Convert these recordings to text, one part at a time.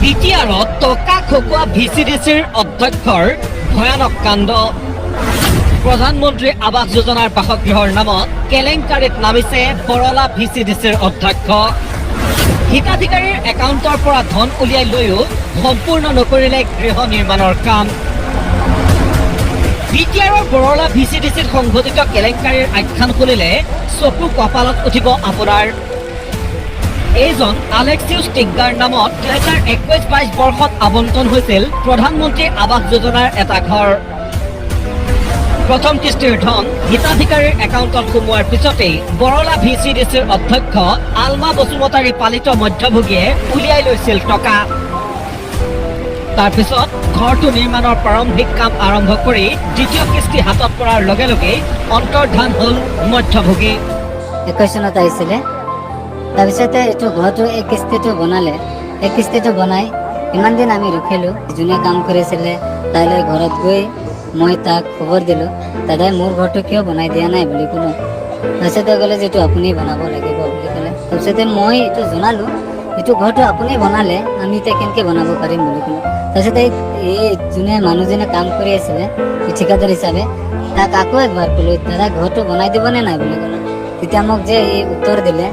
বিটিআৰত টকা খকুৱা ভিচিডিচিৰ অধ্যক্ষৰ ভয়ানক কাণ্ড। প্ৰধানমন্ত্ৰী আৱাস যোজনাৰ বাসগৃহৰ নামত কেলেংকাৰীত নামিছে বৰলা ভিচিডিচিৰ অধ্যক্ষ। হিতাধিকাৰীৰ একাউণ্টৰ পৰা ধন উলিয়াই লৈও সম্পূৰ্ণ নকৰিলে গৃহ নিৰ্মাণৰ কাম। বিটিআৰৰ বৰলা ভিচিডিচিত সংঘটিত কেলেংকাৰীৰ আখ্যান শুনিলে চকু কপালত উঠিব আপোনাৰ। এইজন আলেক্সিউছ টিগ্গাৰ নামত 2021-22 বৰ্ষত আবণ্টন হৈছিল প্ৰধানমন্ত্ৰী আৱাস যোজনাৰ এটা ঘৰ। প্ৰথম কিস্তিৰ ধন হিতাধিকাৰীৰ একাউণ্টত সোমোৱাৰ পিছতেই বৰলা ভিচিডিচিৰ অধ্যক্ষ আলমা বসুমতাৰী পালিত মধ্যভোগীয়ে উলিয়াই লৈছিল টকা। তাৰপিছত ঘৰটো নিৰ্মাণৰ প্ৰাৰম্ভিক কাম আৰম্ভ কৰি দ্বিতীয় কিস্তি হাতত পৰাৰ লগে লগে অন্তৰ্ধান হ'ল মধ্যভোগী। 21 চনত আহিছিলে। তাৰপিছতে এইটো ঘৰটো এক কিস্তিটো বনালে। এক কিস্তিটো বনাই ইমান দিন আমি ৰখিলোঁ। যোনে কাম কৰিছিলে তাইলৈ ঘৰত গৈ মই তাক খবৰ দিলোঁ, দাদাই মোৰ ঘৰটো কিয় বনাই দিয়া নাই বুলি ক'লোঁ। তাৰপিছতে ক'লে যে এইটো আপুনি বনাব লাগিব বুলি ক'লে। তাৰপিছতে মই এইটো জনালোঁ, এইটো ঘৰটো আপুনি বনালে আমি এতিয়া কেনেকৈ বনাব পাৰিম বুলি ক'লোঁ। তাৰপিছতে এই যোনে মানুহজনে কাম কৰি আছিলে ঠিকাদাৰ হিচাপে তাক আকৌ একবাৰ ক'লোঁ, দাদা ঘৰটো বনাই দিবনে নাই বুলি ক'লোঁ। তেতিয়া মোক যে এই উত্তৰ দিলে,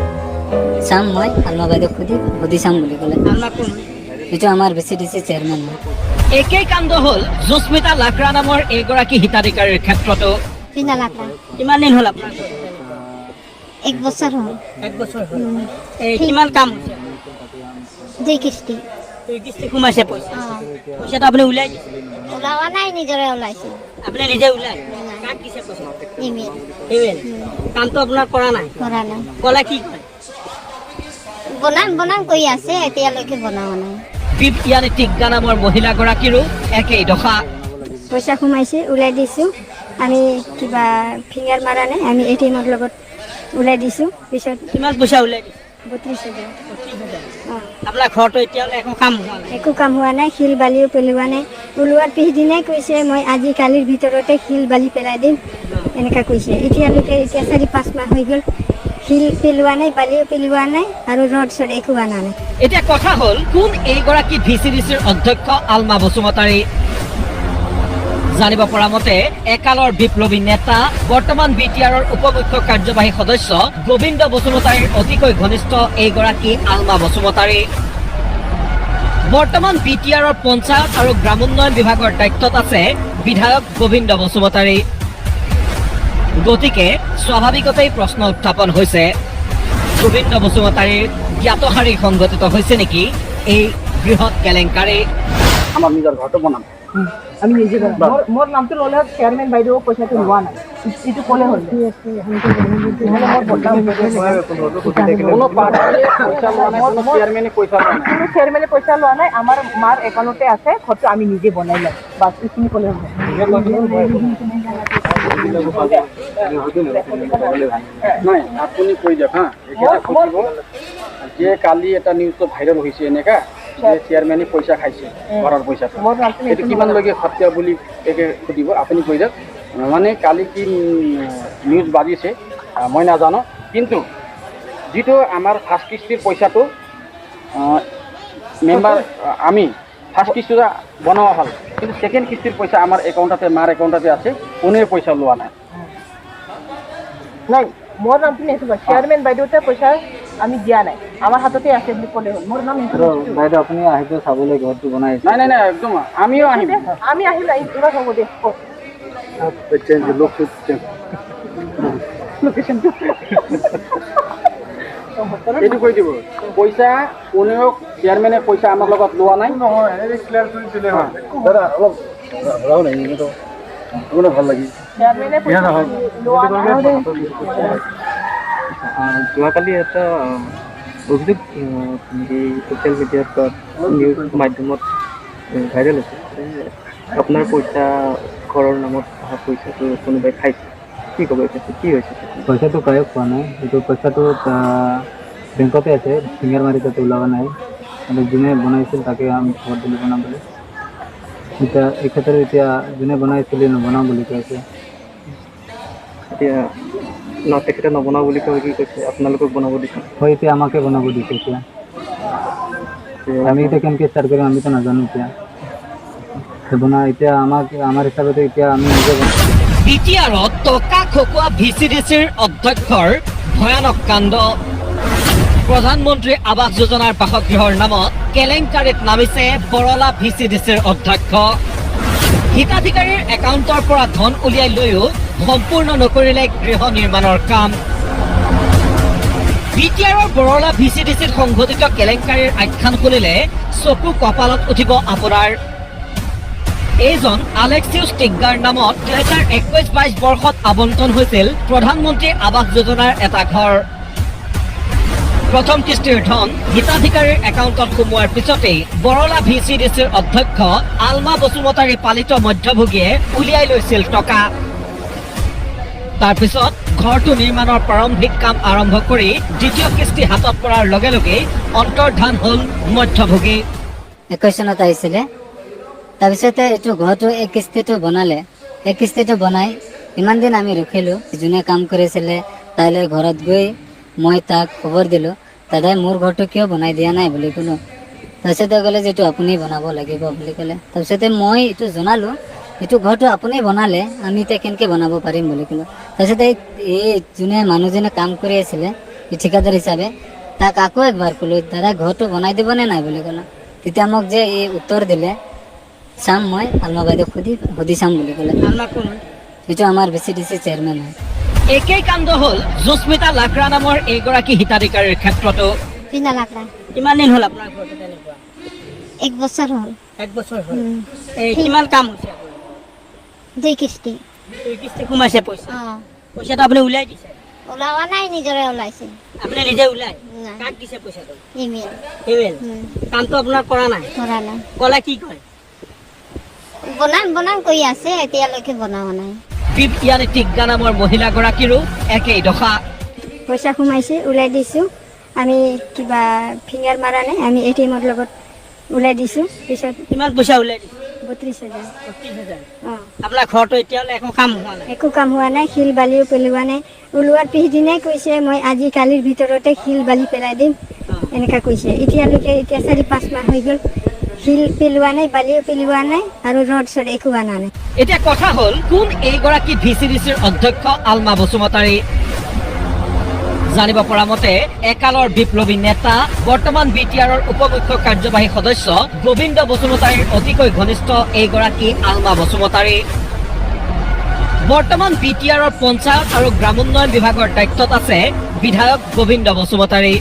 চাম মই আলমা বাইদেউক সুধি চাম বুলি ক'লে। এইটো আমাৰ ভিচিডিচি চেয়াৰমেন হয়। একেই কাণ্ড হ'ল জুস্মিতা লাকৰা নামৰ এইগৰাকী হিতাধিকাৰীৰ ক্ষেত্ৰতো। কিমান দিন হ'ল আপোনাৰ? 1 বছৰ হ'ল। 1 বছৰ হ'ল। কিমান কাম হৈছে? 2 কিস্তি। 2 কিস্তি সোমাইছে পইচা? পইচাটো আপুনি উলিয়াই দিছে? ওলোৱা নাই, নিজৰে ওলাইছে। আপুনি নিজে ওলাই? কাক দিছে পইচা? ইমেইল। ইমেইল? কামটো আপোনাৰ কৰা নাই? কৰা নাই। ক'লে কি কয়? বনাম কৈ আছে, এতিয়ালৈকে বনোৱা নাই। বিপিয়ানী টিগ্গা নামৰ মহিলাগৰাকীৰো একেই দশা। পইচা সোমাইছে, ওলাই দিছোঁ। আমি কিবা ফিংগাৰ মাৰা নাই, আমি এটিএমৰ লগত ওলাই দিছোঁ। পিছত কিমান পইচা ওলাই দিছে? 32,000। আপোনাৰ ঘৰটো এতিয়ালৈ একো কাম হোৱা নাই? একো কাম হোৱা নাই, শিল বালিও পেলোৱা নাই। ওলোৱাৰ পিছদিনাই কৈছে মই আজি কালিৰ ভিতৰতে শিল বালি পেলাই দিম, এনেকুৱা কৈছে। এতিয়ালৈকে 4-5 মাহ হৈ গ'ল, শিল পেলোৱা নাই, বালিও পেলোৱা নাই আৰু ৰড চড একো অনা নাই। এতিয়া কথা হ'ল, কোন এইগৰাকী ভিচিডিচিৰ অধ্যক্ষ আলমা বসুমতাৰী? জানিব পৰা মতে একালৰ বিপ্লৱী নেতা, বৰ্তমান বিটিআৰৰ উপমুখ্য কাৰ্যবাহী সদস্য গোবিন্দ বসুমতাৰীৰ অতিকৈ ঘনিষ্ঠ এইগৰাকী আলমা বসুমতাৰী। বৰ্তমান বিটিআৰৰ পঞ্চায়ত আৰু গ্ৰামোন্নয়ন বিভাগৰ দায়িত্বত আছে বিধায়ক গোবিন্দ বসুমতাৰী। গতিকে স্বাভাৱিকতেই প্ৰশ্ন উত্থাপন হৈছে, গোবিন্দ বসুমতাৰীৰ জ্ঞাতসাৰী সংঘটিত হৈছে নেকি এই বৃহৎ কেলেংকাৰী? আমাৰ নিজেৰ ঘৰটা বনাম, আমি নিজে মোৰ নামটো ল'লে চেয়াৰম্যান বাইদেউ পইচাটো লোৱা নাই, এইটো ক'লে হ'ল। চেয়াৰম্যানে পইচা লোৱা নাই, আমাৰ মাৰ একাউণ্টতে আছে, ঘৰটো আমি নিজে বনাই লম, বাছ এইখিনি ক'লে হ'ল। নাই আপুনি কৈ দিয়ক হা, যে কালি এটা নিউজটো ভাইৰেল হৈছে এনেকা যে চেয়াৰম্যানে পইচা খাইছে ঘৰৰ পইচাটো, এইটো কিমানলৈকে সত্য বুলি একে সুধিব, আপুনি কৈ দিয়ক। মানে কালি কি নিউজ বাজিছে মই নাজানো, কিন্তু যিটো আমাৰ ফাৰ্ষ্ট কিস্তিৰ পইচাটো মেম্বাৰ আমি ফাৰ্ষ্ট কিস্তিটা বনোৱা হ'ল, কিন্তু ছেকেণ্ড কিস্তিৰ পইচা আমাৰ একাউণ্টতে, মাৰ একাউণ্টতে আছে, কোনে পইচা লোৱা নাই। নাই মোৰ নামটো সেইটো চেয়াৰম্যান বাইদেউতে পইচা আমি দিয়া নাই, আমাৰ হাততে আছে বুলি ক'লে হ'ল। মোৰ নাম বাইদেউ আপুনি আহিব চাবলৈ ঘৰটো বনাই? নাই নাই নাই, একদম আমিও আহিম। আমি আহিলে এইবাৰ হ'ব দে। এইটো কৈ দিব, পইচা কোনেও চেয়াৰমেনে পইচা আমাৰ লগত লোৱা নাই। নহয় দাদা অলপ আপোনাৰ ভাল লাগি যোৱাকালি এটা অভিযোগ ছ'চিয়েল মিডিয়াত বা নিউজ মাধ্যমত ভাইৰেল হৈছে, আপোনাৰ পইচা ঘৰৰ নামত অহা পইচাটো কোনোবাই খাইছে, কি ক'ব? কি হৈছে? পইচাটো কায়ো খোৱা নাই, এইটো পইচাটো বেংকতে আছে, ফিংগাৰ মাৰি তাতে ওলোৱা নাই। মানে যোনে বনাইছিল তাকে আমি খবৰ দিলোঁ বনাম বুলি। এতিয়া এই ক্ষেত্ৰত এতিয়া যোনে বনাইছিলে নবনাওঁ বুলি কৈছে। এতিয়া তেখেতে নবনাওঁ বুলি কৈ কি কৈছে? আপোনালোকক বনাব দিছে? হয়, এতিয়া আমাকে বনাব দিছে। এতিয়া আমি এতিয়া কেনেকৈ ষ্টাৰ্ট কৰিম আমিতো নাজানো এতিয়া বনা এতিয়া আমাৰ হিচাপতে এতিয়া আমি নিজে বিটিআৰত টকা খকুৱা ভিচিডিচিৰ অধ্যক্ষৰ ভয়ানক কাণ্ড প্ৰধানমন্ত্ৰী আৱাস যোজনাৰ বাসগৃহৰ নামত কেলেংকাৰীত নামিছে বৰলা ভিচিডিচিৰ অধ্যক্ষ হিতাধিকাৰীৰ একাউণ্টৰ পৰা ধন উলিয়াই লৈও সম্পূৰ্ণ নকৰিলে গৃহ নিৰ্মাণৰ কাম বিটিআৰৰ বৰলা ভিচিডিচিত সংঘটিত কেলেংকাৰীৰ আখ্যান শুনিলে চকু কপালত উঠিব আপোনাৰ এইজন আলেক্সিউছ টিগ্গাৰ নামত 2021-22 বৰ্ষত আবণ্টন হৈছিল প্ৰধানমন্ত্ৰী আৱাস যোজনাৰ এটা ঘৰ প্ৰথম কিস্তিৰ ধন হিতাধিকাৰীৰ একাউণ্টত সোমোৱাৰ পিছতেই বৰলা ভিচিডিচিৰ অধ্যক্ষ আলমা বসুমতাৰী পালিত মধ্যভোগীয়ে উলিয়াই লৈছিল টকা তাৰপিছত ঘৰটো নিৰ্মাণৰ প্ৰাৰম্ভিক কাম আৰম্ভ কৰি দ্বিতীয় কিস্তি হাতত পৰাৰ লগে লগেই অন্তৰ্ধান হ'ল মধ্যভোগী 21 চনত আহিছিলে তাৰপিছতে এইটো ঘৰটো এক কিস্তিটো বনালে এক কিস্তিটো বনাই ইমান দিন আমি ৰখিলোঁ যোনে কাম কৰিছিলে তাইলৈ ঘৰত গৈ মই তাক খবৰ দিলোঁ দাদাই মোৰ ঘৰটো কিয় বনাই দিয়া নাই বুলি ক'লোঁ তাৰপিছতে ক'লে যে এইটো আপুনি বনাব লাগিব বুলি ক'লে তাৰপিছতে মই এইটো জনালোঁ এইটো ঘৰটো আপুনি বনালে আমি এতিয়া কেনেকৈ বনাব পাৰিম বুলি ক'লোঁ তাৰপিছতে এই যোনে মানুহজনে কাম কৰি আছিলে ঠিকাদাৰ হিচাপে তাক আকৌ একবাৰ ক'লোঁ দাদা ঘৰটো বনাই দিবনে নাই বুলি ক'লোঁ তেতিয়া মোক যে এই উত্তৰ দিলে চাম মই আলমা বাইদেউক সুধি চাম বুলি ক'লে এইটো আমাৰ ভিচিডিচি চেয়াৰমেন হয় একেই কাণ্ড হ'ল জুস্মিতা লাকৰা নামৰ এইগৰাকী হিতাধিকাৰীৰ ক্ষেত্ৰতো বিনা লাকড়া কিমান দিন হ'ল আপোনাৰ ঘৰটো তেনেকুৱা 1 বছৰ হ'ল 1 বছৰ হ'ল এই কিমান কাম হৈছে আপোনাৰ 2 কিস্তি দুই কিস্তি সোমাইছে পইচা অঁ পইচাটো আপুনি উলিয়াই দিছে ওলাৱা নাই নিজৰে ওলাইছে আপুনি নিজে ওলাই নাই। কাক দিছে পইচাটো ইমেইল ইমেইল কামটো আপোনাৰ কৰা নাই কৰা নাই ক'লে কি কয় বনাম কৈ আছে এতিয়ালৈকে বনোৱা নাই বিপিয়ানী টিগ্গা নামৰ মহিলাগৰাকীৰো একেই দশা পইচা সোমাইছে ওলাই দিছোঁ আমি কিবা ফিংগাৰ মাৰা নাই আমি ATM-ৰ লগত ওলাই দিছোঁ পিছত কিমান পইচা উলিয়াই দিছে 32,000 32,000 অঁ আপোনাৰ ঘৰটো এতিয়ালৈ একো কাম হোৱা নাই একো কাম হোৱা নাই শিল বালিও পেলোৱা নাই ওলোৱাৰ পিছদিনাই কৈছে মই আজি কালিৰ ভিতৰতে শিল বালি পেলাই দিম এনেকুৱা কৈছে এতিয়ালৈকে এতিয়া 4-5 মাহ হৈ গ'ল শিল পেলোৱা নাই বালিও পেলোৱা নাই আৰু ৰড চড একো অনা নাই এতিয়া কথা হ'ল কোন এইগৰাকী ভিচিডিচিৰ অধ্যক্ষ আলমা বসুমতাৰী জানিব পৰা মতে একালৰ বিপ্লৱী নেতা বৰ্তমান বিটিআৰৰ উপমুখ্য কাৰ্যবাহী সদস্য গোবিন্দ বসুমতাৰীৰ অতিকৈ ঘনিষ্ঠ এইগৰাকী আলমা বসুমতাৰী বৰ্তমান বিটিআৰৰ পঞ্চায়ত আৰু গ্ৰামোন্নয়ন বিভাগৰ দায়িত্বত আছে বিধায়ক গোবিন্দ বসুমতাৰী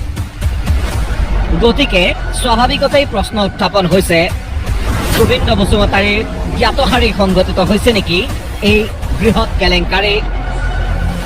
গতিকে স্বাভাৱিকতেই প্ৰশ্ন উত্থাপন হৈছে গোবিন্দ বসুমতাৰীৰ জ্ঞাতসাৰী সংঘটিত হৈছে নেকি এই বৃহৎ কেলেংকাৰী